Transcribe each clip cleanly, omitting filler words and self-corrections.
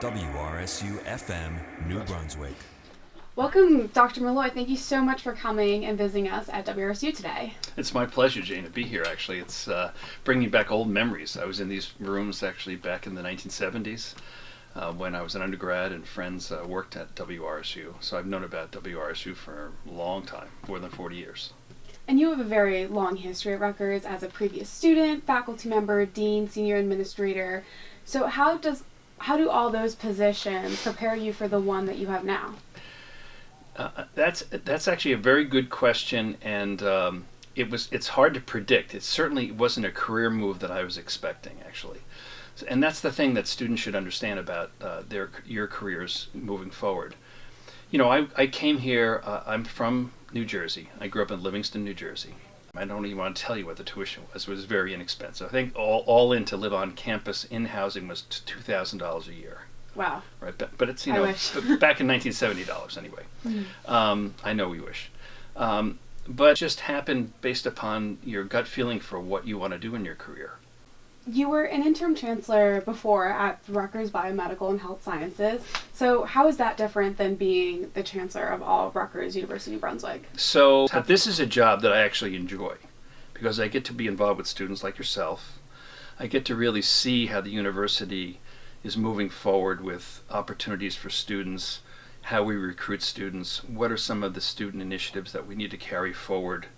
WRSU FM, New Brunswick. Welcome, Dr. Molloy. Thank you so much for coming and visiting us at WRSU today. It's my pleasure, Jane, to be here, actually. It's bringing back old memories. I was in these rooms, actually, back in the 1970s when I was an undergrad and friends worked at WRSU. So I've known about WRSU for a long time, more than 40 years. And you have a very long history at Rutgers as a previous student, faculty member, dean, senior administrator. So how do all those positions prepare you for the one that you have now? That's actually a very good question, and it's hard to predict. It certainly wasn't a career move that I was expecting, actually. And that's the thing that students should understand about your careers moving forward. You know, I came here, I'm from New Jersey. I grew up in Livingston, New Jersey. I don't even want to tell you what the tuition was. It was very inexpensive. I think all in to live on campus in housing was $2,000 a year. Wow. Right, but it's, back in $1970 anyway. Mm-hmm. I know we wish. But it just happened based upon your gut feeling for what you want to do in your career. You were an interim chancellor before at Rutgers Biomedical and Health Sciences. So how is that different than being the chancellor of all Rutgers University New Brunswick? So this is a job that I actually enjoy because I get to be involved with students like yourself. I get to really see how the university is moving forward with opportunities for students, how we recruit students, what are some of the student initiatives that we need to carry forward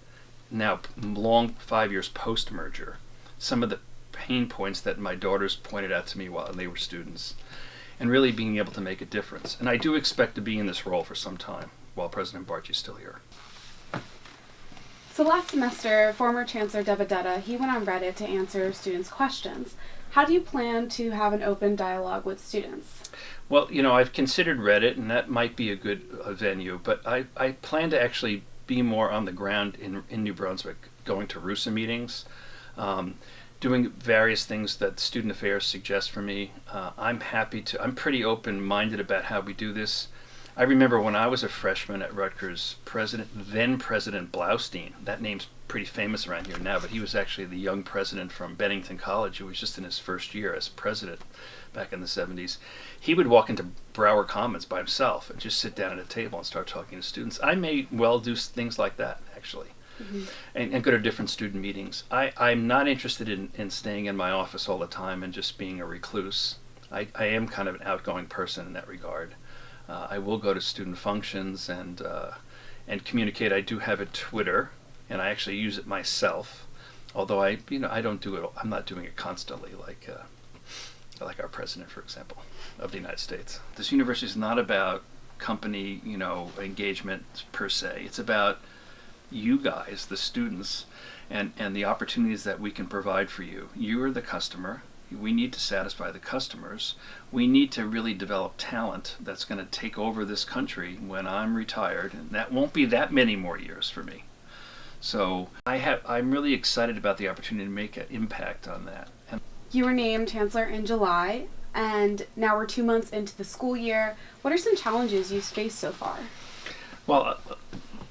now, 5 years post-merger, some of the pain points that my daughters pointed out to me while they were students, and really being able to make a difference. And I do expect to be in this role for some time while President Barchi is still here. So last semester, former Chancellor Debadetta, he went on Reddit to answer students' questions. How do you plan to have an open dialogue with students? Well, I've considered Reddit, and that might be a good venue, but I plan to actually be more on the ground in New Brunswick, going to RUSA meetings, doing various things that Student Affairs suggests for me. I'm pretty open-minded about how we do this. I remember when I was a freshman at Rutgers, then President Blaustein, that name's pretty famous around here now, but he was actually the young president from Bennington College who was just in his first year as president back in the 70s. He would walk into Brower Commons by himself and just sit down at a table and start talking to students. I may well do things like that, actually. Mm-hmm. And go to different student meetings. I'm not interested in staying in my office all the time and just being a recluse. I am kind of an outgoing person in that regard. I will go to student functions and communicate. I do have a Twitter, and I actually use it myself. Although I don't do it. I'm not doing it constantly like our president, for example, of the United States. This university is not about company, engagement per se. It's about you guys, the students, and the opportunities that we can provide for you. You are the customer. We need to satisfy the customers. We need to really develop talent that's going to take over this country when I'm retired, and that won't be that many more years for me. So I'm really excited about the opportunity to make an impact on that. You were named Chancellor in July, and now we're 2 months into the school year. What are some challenges you've faced so far? Well,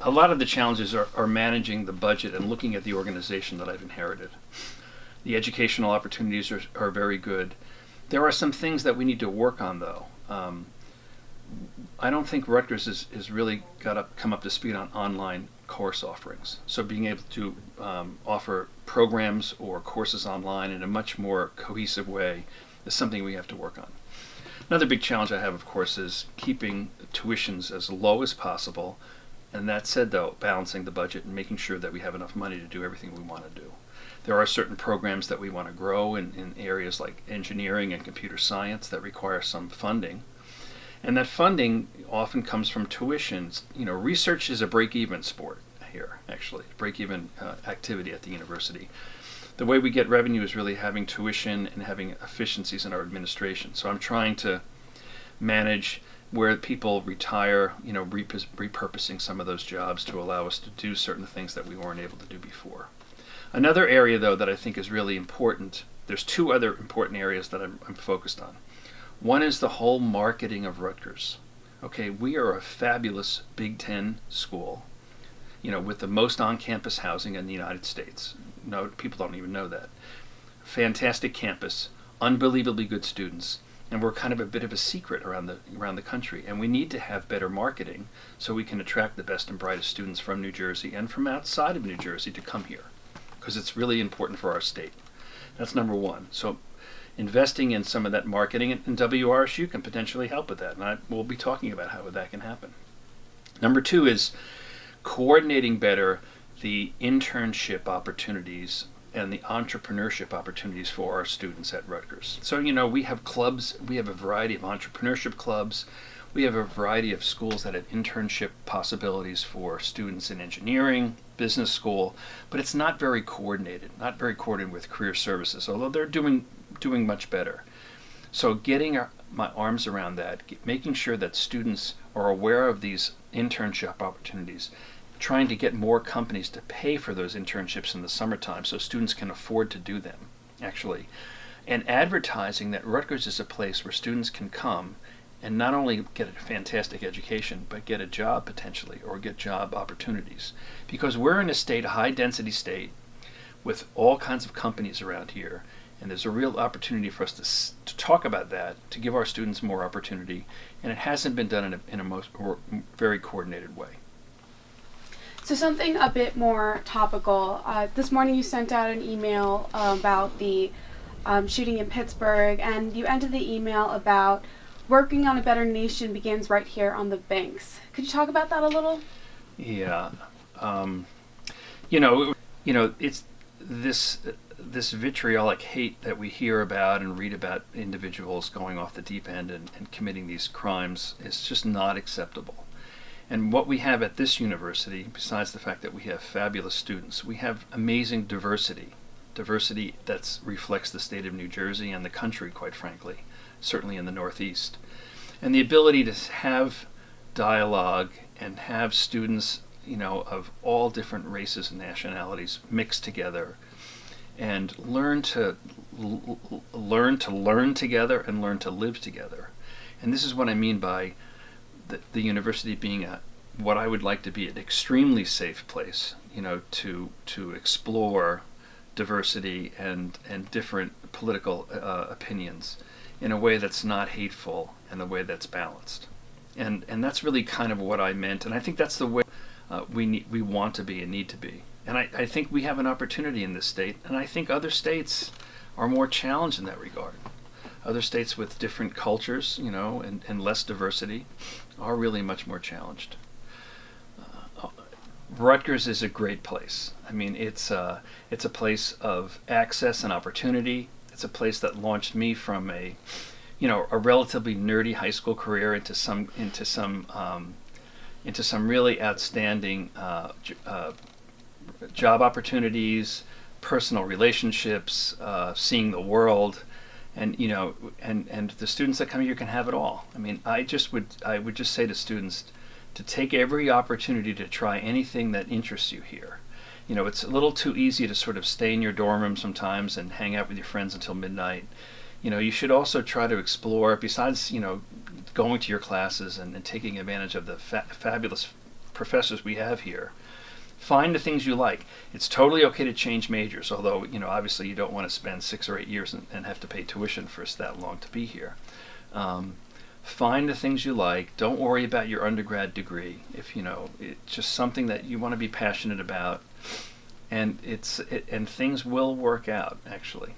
a lot of the challenges are managing the budget and looking at the organization that I've inherited. The educational opportunities are very good. There are some things that we need to work on, though. I don't think Rutgers is really come up to speed on online course offerings. So being able to offer programs or courses online in a much more cohesive way is something we have to work on. Another big challenge I have, of course, is keeping tuitions as low as possible. And that said, though, balancing the budget and making sure that we have enough money to do everything we want to do. There are certain programs that we want to grow in areas like engineering and computer science that require some funding. And that funding often comes from tuitions. Research is a break-even sport here, actually, break-even activity at the university. The way we get revenue is really having tuition and having efficiencies in our administration. So I'm trying to manage where people retire, repurposing some of those jobs to allow us to do certain things that we weren't able to do before. Another area, though, that I think is really important, there's two other important areas that I'm focused on. One is the whole marketing of Rutgers. Okay, we are a fabulous Big Ten school, with the most on-campus housing in the United States. No, people don't even know that. Fantastic campus, unbelievably good students, And we're kind of a bit of a secret around the country, and we need to have better marketing so we can attract the best and brightest students from New Jersey and from outside of New Jersey to come here, because it's really important for our state. That's number one. So investing in some of that marketing, and WRSU can potentially help with that, and we'll be talking about how that can happen. Number two is coordinating better the internship opportunities and the entrepreneurship opportunities for our students at Rutgers. So, we have clubs, we have a variety of entrepreneurship clubs, we have a variety of schools that have internship possibilities for students in engineering, business school, but it's not very coordinated with career services, although they're doing much better. So getting my arms around that, making sure that students are aware of these internship opportunities, trying to get more companies to pay for those internships in the summertime so students can afford to do them, actually. And advertising that Rutgers is a place where students can come and not only get a fantastic education, but get a job potentially, or get job opportunities. Because we're in a high-density state, with all kinds of companies around here, and there's a real opportunity for us to talk about that, to give our students more opportunity, and it hasn't been done in a very coordinated way. So something a bit more topical. This morning you sent out an email about the shooting in Pittsburgh, and you ended the email about working on a better nation begins right here on the banks. Could you talk about that a little? Yeah. It's this vitriolic hate that we hear about and read about individuals going off the deep end and committing these crimes is just not acceptable. And what we have at this university, besides the fact that we have fabulous students, we have amazing diversity that reflects the state of New Jersey and the country, quite frankly, certainly in the Northeast. And the ability to have dialogue and have students, of all different races and nationalities mixed together, and learn to learn together and learn to live together. And this is what I mean by the university being what I would like to be an extremely safe place, to explore diversity and different political opinions in a way that's not hateful and a way that's balanced. And that's really kind of what I meant, and I think that's the way we want to be and need to be. And I think we have an opportunity in this state, and I think other states are more challenged in that regard. Other states with different cultures, and less diversity are really much more challenged. Rutgers is a great place. I mean, it's a place of access and opportunity. It's a place that launched me from a relatively nerdy high school career into some really outstanding job opportunities, personal relationships, seeing the world. And and the students that come here can have it all. I mean, I would just say to students to take every opportunity to try anything that interests you here. It's a little too easy to sort of stay in your dorm room sometimes and hang out with your friends until midnight. You should also try to explore, besides going to your classes and taking advantage of the fabulous professors we have here. Find the things you like. It's totally okay to change majors, although, obviously you don't want to spend 6 or 8 years and have to pay tuition for that long to be here. Find the things you like. Don't worry about your undergrad degree. If, it's just something that you want to be passionate about, and things will work out, actually.